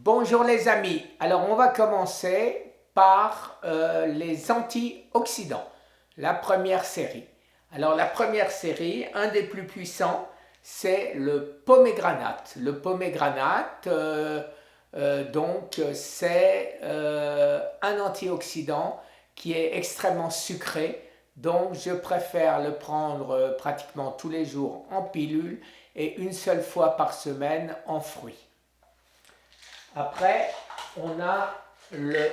Bonjour les amis, alors on va commencer par les antioxydants, la première série. Alors la première série, un des plus puissants, c'est le pomégranate. Le pomégranate, c'est un antioxydant qui est extrêmement sucré, donc je préfère le prendre pratiquement tous les jours en pilule et une seule fois par semaine en fruits. Après, on a le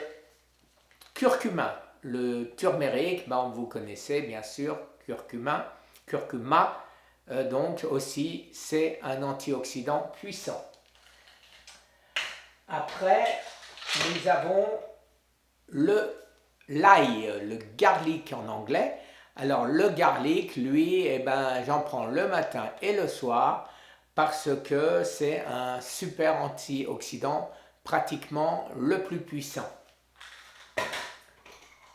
curcuma. Le turméric, vous connaissez bien sûr, curcuma, donc aussi c'est un antioxydant puissant. Après, nous avons l'ail, le garlic en anglais. Alors le garlic, lui, j'en prends le matin et le soir parce que c'est un super antioxydant, pratiquement le plus puissant.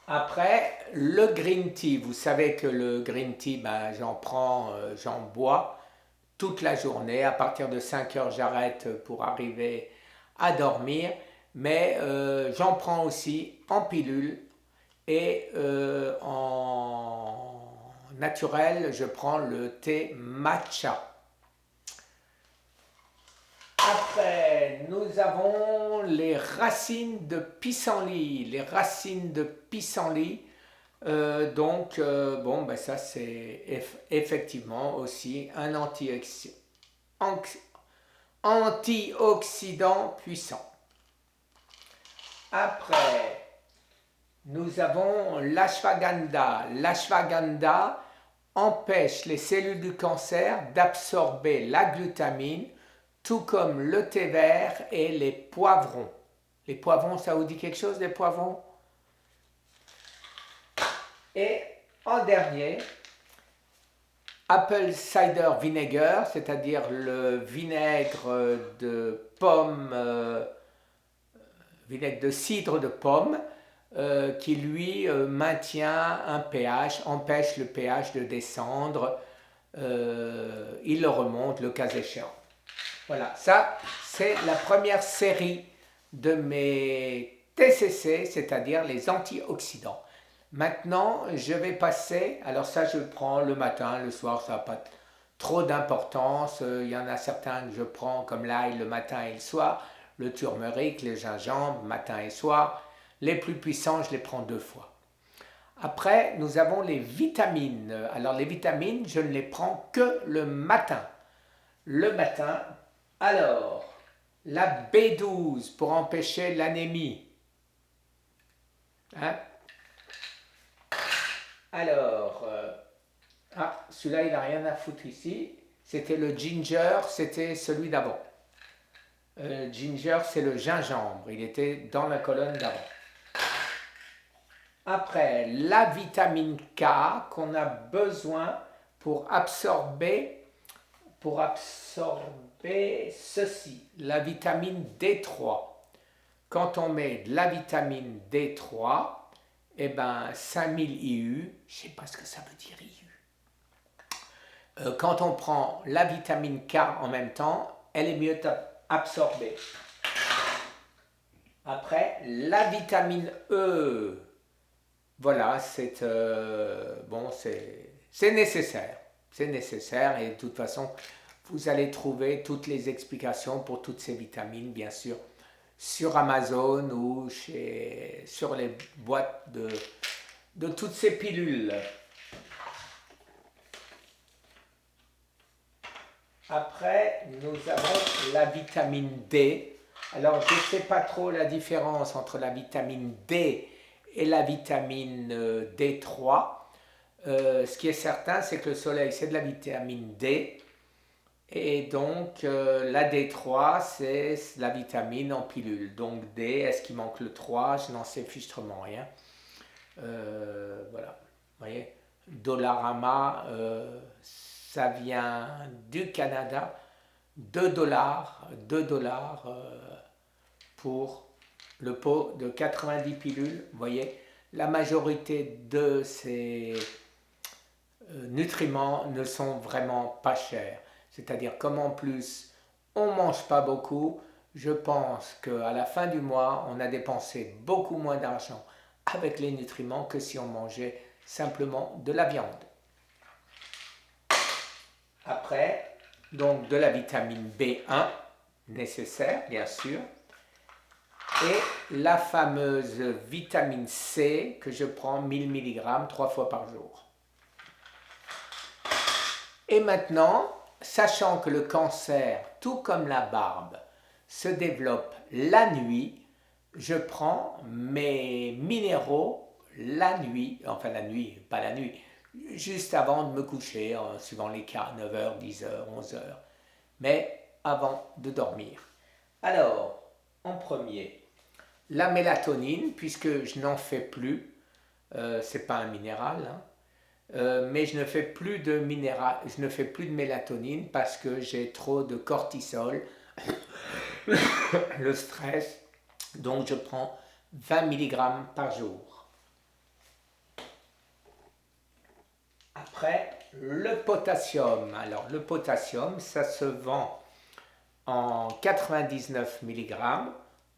Après, le green tea. Vous savez que le green tea, j'en bois toute la journée. À partir de 5 heures, j'arrête pour arriver à dormir. Mais j'en prends aussi en pilule et en naturel, je prends le thé matcha. Après, nous avons les racines de pissenlit. Les racines de pissenlit, ça c'est effectivement aussi un antioxydant puissant. Après, nous avons l'ashwagandha. L'ashwagandha empêche les cellules du cancer d'absorber la glutamine, tout comme le thé vert et les poivrons. Les poivrons, ça vous dit quelque chose, les poivrons? Et en dernier, apple cider vinegar, c'est-à-dire le vinaigre de pomme, vinaigre de cidre de pomme, qui lui maintient un pH, empêche le pH de descendre, il le remonte le cas échéant. Voilà, ça c'est la première série de mes TCC, c'est-à-dire les antioxydants. Maintenant, je vais passer, alors ça je prends le matin, le soir, ça n'a pas trop d'importance. Il y en a certains que je prends comme l'ail le matin et le soir, le turmeric, le gingembre, matin et soir. Les plus puissants, je les prends 2 fois. Après, nous avons les vitamines. Alors les vitamines, je ne les prends que le matin. Le matin, alors, la B12 pour empêcher l'anémie. Hein? Alors, celui-là, il n'a rien à foutre ici. C'était le ginger, c'était celui d'avant. Ginger, c'est le gingembre. Il était dans la colonne d'avant. Après, la vitamine K qu'on a besoin pour absorber ceci, la vitamine D3. Quand on met de la vitamine D3, 5000 IU, je ne sais pas ce que ça veut dire IU. Quand on prend la vitamine K en même temps, elle est mieux absorbée. Après, la vitamine E, voilà, c'est nécessaire. C'est nécessaire et de toute façon, vous allez trouver toutes les explications pour toutes ces vitamines, bien sûr, sur Amazon ou sur les boîtes de toutes ces pilules. Après, nous avons la vitamine D. Alors, je ne sais pas trop la différence entre la vitamine D et la vitamine D3. Ce qui est certain, c'est que le soleil, c'est de la vitamine D. Et donc, la D3, c'est la vitamine en pilule. Donc, D, est-ce qu'il manque le 3? Je n'en sais fichtrement rien. Voilà. Vous voyez, Dollarama, ça vient du Canada. 2 dollars pour le pot de 90 pilules. Vous voyez, la majorité de ces nutriments ne sont vraiment pas chers. C'est-à-dire comme en plus on ne mange pas beaucoup, je pense qu'à la fin du mois, on a dépensé beaucoup moins d'argent avec les nutriments que si on mangeait simplement de la viande. Après, donc de la vitamine B1, nécessaire bien sûr, et la fameuse vitamine C que je prends 1000 mg 3 fois par jour. Et maintenant, sachant que le cancer, tout comme la barbe, se développe la nuit, je prends mes minéraux la nuit, enfin la nuit, pas la nuit, juste avant de me coucher, suivant les cas, 9h, 10h, 11h, mais avant de dormir. Alors, en premier, la mélatonine, puisque je n'en fais plus, c'est pas un minéral, hein, mais je ne fais plus de mélatonine parce que j'ai trop de cortisol, le stress, donc je prends 20 mg par jour. Après, le potassium. Alors, le potassium, ça se vend en 99 mg,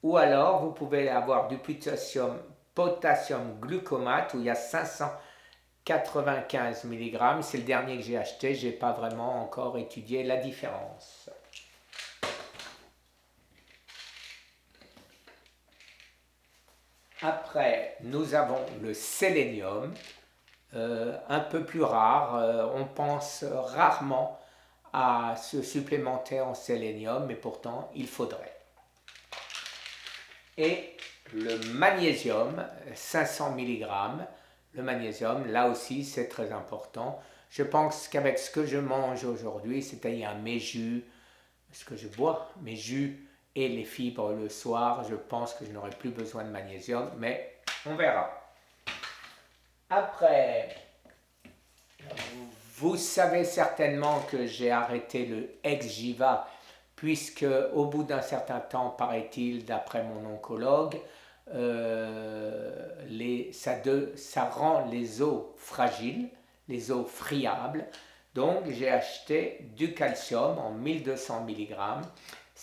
ou alors vous pouvez avoir du potassium glucomate où il y a 595 mg. C'est le dernier que j'ai acheté, je n'ai pas vraiment encore étudié la différence. Après, nous avons le sélénium, un peu plus rare. On pense rarement à se supplémenter en sélénium, mais pourtant il faudrait. Et le magnésium, 500 mg. Le magnésium, là aussi c'est très important. Je pense qu'avec ce que je mange aujourd'hui, c'est-à-dire mes jus, ce que je bois, mes jus et les fibres le soir, je pense que je n'aurai plus besoin de magnésium, mais on verra. Après, vous savez certainement que j'ai arrêté le Exgiva, puisque au bout d'un certain temps, paraît-il, d'après mon oncologue, ça rend les os fragiles, les os friables. Donc j'ai acheté du calcium en 1200 mg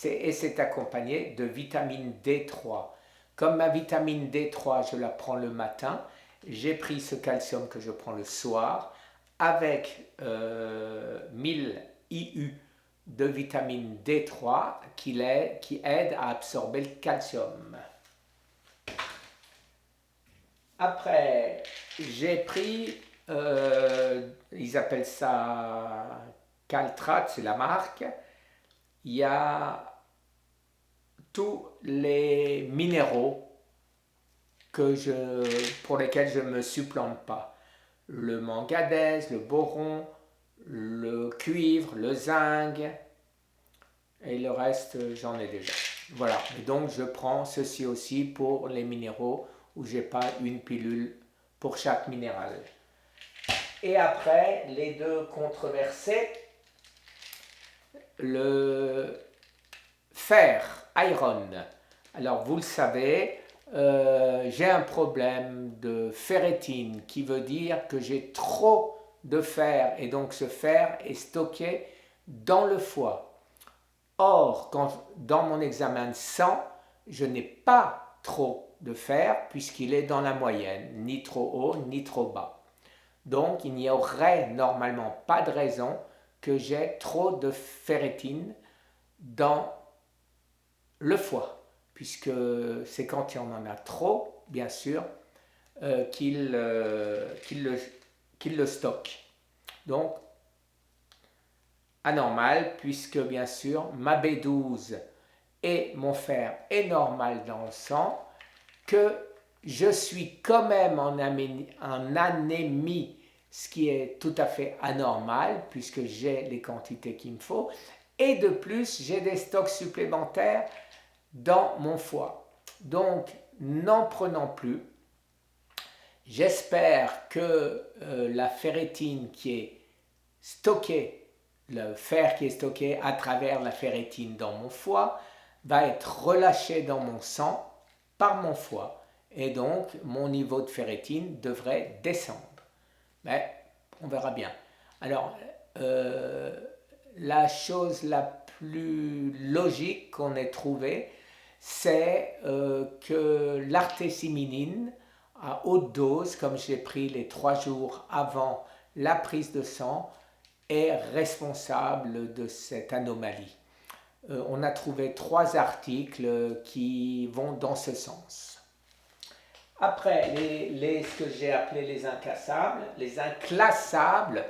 et c'est accompagné de vitamine D3. Comme ma vitamine D3, je la prends le matin, j'ai pris ce calcium que je prends le soir avec 1000 IU de vitamine D3 qui aide à absorber le calcium. Après, j'ai pris, ils appellent ça Caltrate, c'est la marque. Il y a tous les minéraux pour lesquels je ne me supplante pas. Le manganèse, le boron, le cuivre, le zinc, et le reste, j'en ai déjà. Voilà, et donc je prends ceci aussi pour les minéraux où je n'ai pas une pilule pour chaque minéral. Et après, les deux controversés, le fer, iron. Alors vous le savez, j'ai un problème de ferritine qui veut dire que j'ai trop de fer et donc ce fer est stocké dans le foie. Or, dans mon examen de sang, je n'ai pas trop de fer puisqu'il est dans la moyenne, ni trop haut ni trop bas. Donc il n'y aurait normalement pas de raison que j'ai trop de ferritine dans le foie, puisque c'est quand il en a trop, bien sûr, qu'il le stocke. Donc, anormal, puisque bien sûr, ma B12 et mon fer est normal dans le sang, que je suis quand même en anémie, ce qui est tout à fait anormal, puisque j'ai les quantités qu'il me faut, et de plus, j'ai des stocks supplémentaires dans mon foie. Donc, n'en prenons plus. J'espère que la ferritine qui est stockée, le fer qui est stocké à travers la ferritine dans mon foie, va être relâché dans mon sang par mon foie. Et donc, mon niveau de ferritine devrait descendre. Mais on verra bien. Alors, la chose la plus logique qu'on ait trouvé, c'est que l'artésiminine à haute dose, comme j'ai pris les 3 jours avant la prise de sang, est responsable de cette anomalie. On a trouvé 3 articles qui vont dans ce sens. Après, ce que j'ai appelé les inclassables,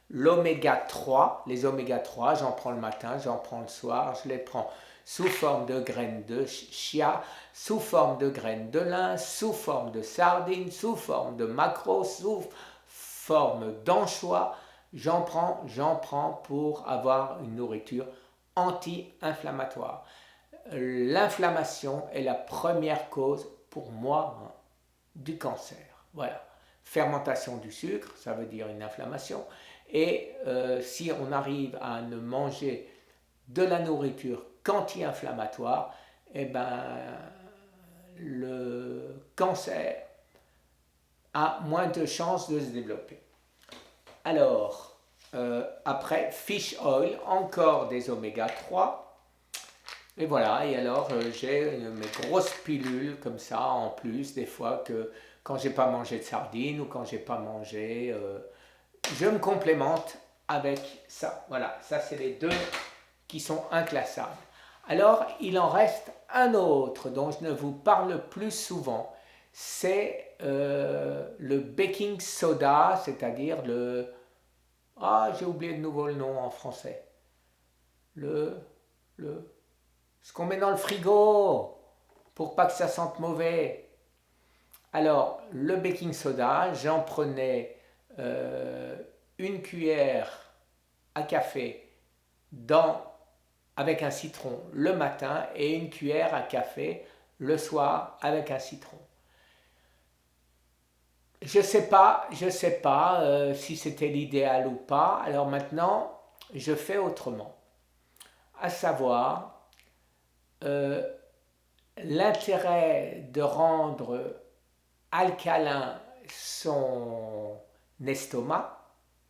l'oméga 3, les oméga 3, j'en prends le matin, j'en prends le soir, je les prends sous forme de graines de chia, sous forme de graines de lin, sous forme de sardines, sous forme de maquereau, sous forme d'anchois. J'en prends pour avoir une nourriture anti-inflammatoire. L'inflammation est la première cause pour moi du cancer. Voilà. Fermentation du sucre, ça veut dire une inflammation. Et si on arrive à ne manger de la nourriture qu'anti-inflammatoire, eh ben, le cancer a moins de chances de se développer. Alors, après, fish oil, encore des oméga 3. Et voilà, et alors j'ai mes grosses pilules comme ça en plus, des fois que quand j'ai pas mangé de sardines ou quand j'ai pas mangé, je me complémente avec ça. Voilà, ça c'est les 2 qui sont inclassables. Alors, il en reste un autre dont je ne vous parle plus souvent, c'est le baking soda, c'est-à-dire le... Ah, j'ai oublié de nouveau le nom en français. Ce qu'on met dans le frigo pour pas que ça sente mauvais. Alors, le baking soda, j'en prenais une cuillère à café avec un citron le matin et une cuillère à café le soir avec un citron. Je sais pas si c'était l'idéal ou pas. Alors maintenant, je fais autrement. À savoir, l'intérêt de rendre alcalin son estomac,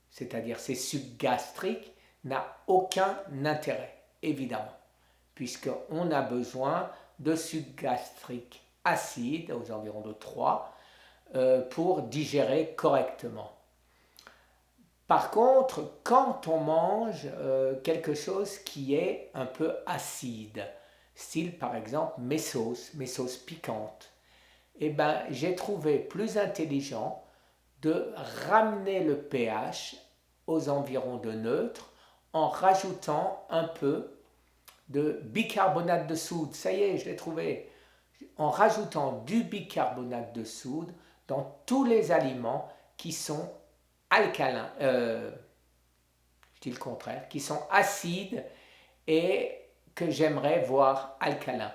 c'est-à-dire ses sucs gastriques, n'a aucun intérêt, évidemment, puisqu'on a besoin de sucs gastriques acides, aux environs de 3, pour digérer correctement. Par contre, quand on mange quelque chose qui est un peu acide, style par exemple mes sauces piquantes, eh ben, j'ai trouvé plus intelligent de ramener le pH aux environs de neutre en rajoutant un peu de bicarbonate de soude. Ça y est, je l'ai trouvé. En rajoutant du bicarbonate de soude dans tous les aliments qui sont alcalins, je dis le contraire, qui sont acides et que j'aimerais voir alcalins.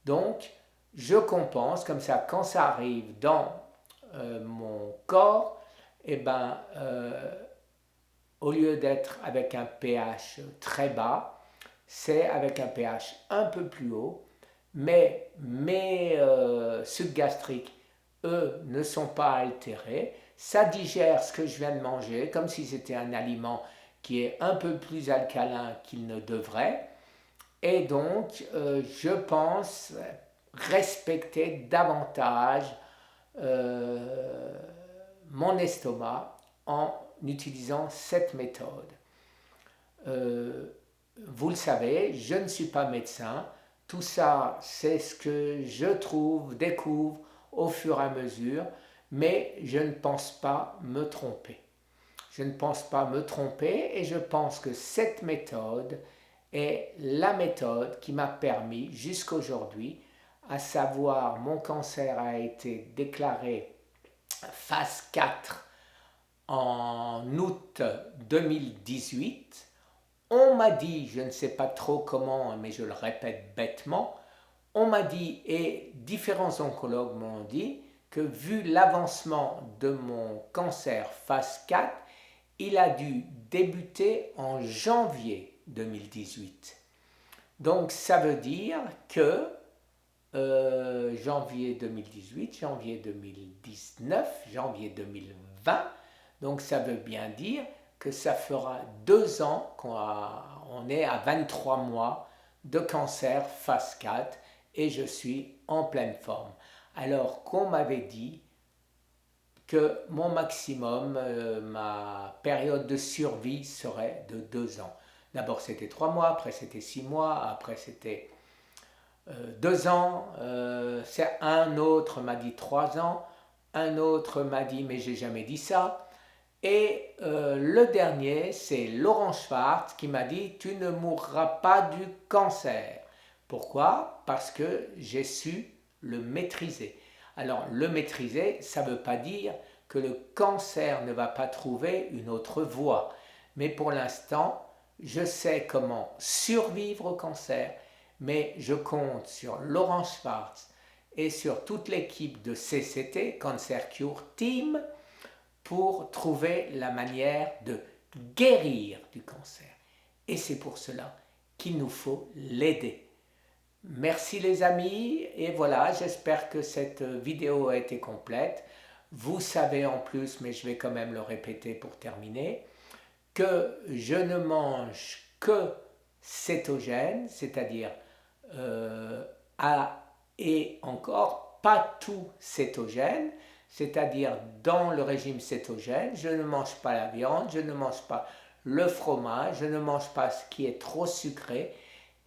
Donc, je compense comme ça, quand ça arrive dans mon corps, eh ben, au lieu d'être avec un pH très bas, c'est avec un pH un peu plus haut, mais mes sucs gastriques, eux, ne sont pas altérés. Ça digère ce que je viens de manger, comme si c'était un aliment qui est un peu plus alcalin qu'il ne devrait. Et donc, je pense respecter davantage mon estomac en utilisant cette méthode. Vous le savez, je ne suis pas médecin. Tout ça, c'est ce que je découvre au fur et à mesure, mais je ne pense pas me tromper. Je ne pense pas me tromper et je pense que cette méthode est la méthode qui m'a permis jusqu'aujourd'hui, à savoir mon cancer a été déclaré phase 4 en août 2018. On m'a dit, je ne sais pas trop comment, mais je le répète bêtement, on m'a dit, et différents oncologues m'ont dit, que vu l'avancement de mon cancer phase 4, il a dû débuter en janvier 2018. Donc ça veut dire que janvier 2018, janvier 2019, janvier 2020, donc ça veut bien dire que ça fera 2 ans On est à 23 mois de cancer phase 4 et je suis en pleine forme. Alors qu'on m'avait dit que mon maximum, ma période de survie serait de 2 ans. D'abord c'était 3 mois, après c'était 6 mois, après c'était 2 ans, un autre m'a dit 3 ans, un autre m'a dit mais j'ai jamais dit ça. Et le dernier, c'est Laurent Schwartz qui m'a dit tu ne mourras pas du cancer. Pourquoi? Parce que j'ai su le maîtriser. Alors le maîtriser, ça ne veut pas dire que le cancer ne va pas trouver une autre voie. Mais pour l'instant, je sais comment survivre au cancer, mais je compte sur Laurent Schwartz et sur toute l'équipe de CCT, Cancer Cure Team, pour trouver la manière de guérir du cancer. Et c'est pour cela qu'il nous faut l'aider. Merci les amis, et voilà, j'espère que cette vidéo a été complète. Vous savez en plus, mais je vais quand même le répéter pour terminer, que je ne mange que cétogène, c'est-à-dire et encore pas tout cétogène, c'est-à-dire dans le régime cétogène, je ne mange pas la viande, je ne mange pas le fromage, je ne mange pas ce qui est trop sucré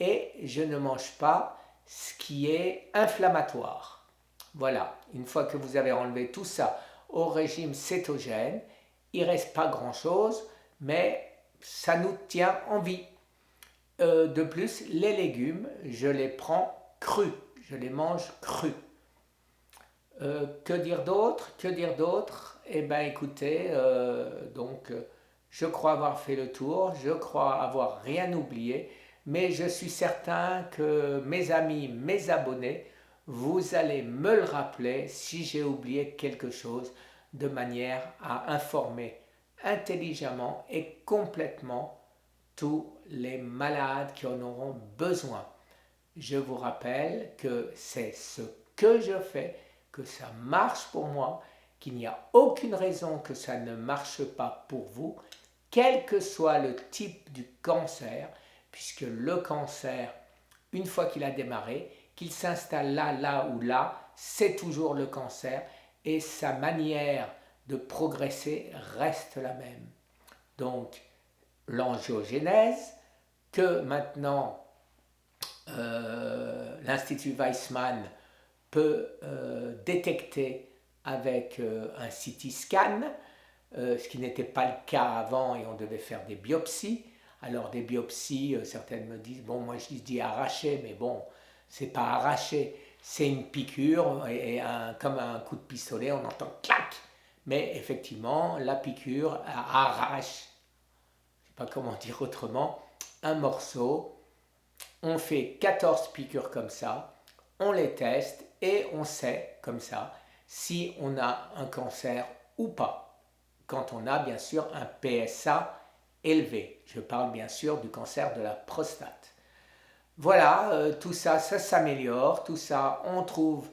et je ne mange pas ce qui est inflammatoire. Voilà, une fois que vous avez enlevé tout ça au régime cétogène, il ne reste pas grand-chose, mais ça nous tient en vie. De plus, les légumes, je les prends crus, je les mange crus. Que dire d'autre? Que dire d'autre? Eh bien écoutez, je crois avoir fait le tour, je crois avoir rien oublié, mais je suis certain que mes amis, mes abonnés, vous allez me le rappeler si j'ai oublié quelque chose, de manière à informer intelligemment et complètement tous les malades qui en auront besoin. Je vous rappelle que c'est ce que je fais, que ça marche pour moi, qu'il n'y a aucune raison que ça ne marche pas pour vous, quel que soit le type du cancer, puisque le cancer, une fois qu'il a démarré, qu'il s'installe là, là ou là, c'est toujours le cancer et sa manière de progresser reste la même. Donc, l'angiogénèse, que maintenant l'Institut Weizmann peut détecter avec un CT scan, ce qui n'était pas le cas avant et on devait faire des biopsies. Alors des biopsies, certaines me disent, bon moi je dis arraché, mais bon, c'est pas arraché, c'est une piqûre et comme un coup de pistolet, on entend clac. Mais effectivement, la piqûre arrache, je ne sais pas comment dire autrement, un morceau. On fait 14 piqûres comme ça, on les teste et on sait comme ça si on a un cancer ou pas. Quand on a bien sûr un PSA élevé. Je parle bien sûr du cancer de la prostate. Voilà, tout ça, ça s'améliore, tout ça, on trouve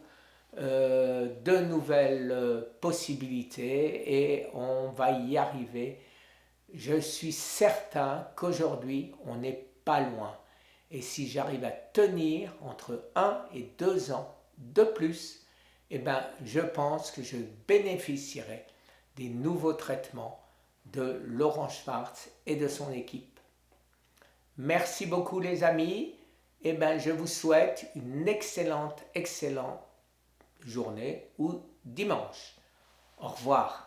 de nouvelles possibilités et on va y arriver. Je suis certain qu'aujourd'hui, on n'est pas loin. Et si j'arrive à tenir entre 1 et 2 ans de plus, eh ben, je pense que je bénéficierai des nouveaux traitements de Laurent Schwartz et de son équipe. Merci beaucoup les amis. Eh ben, je vous souhaite une excellente journée ou dimanche. Au revoir.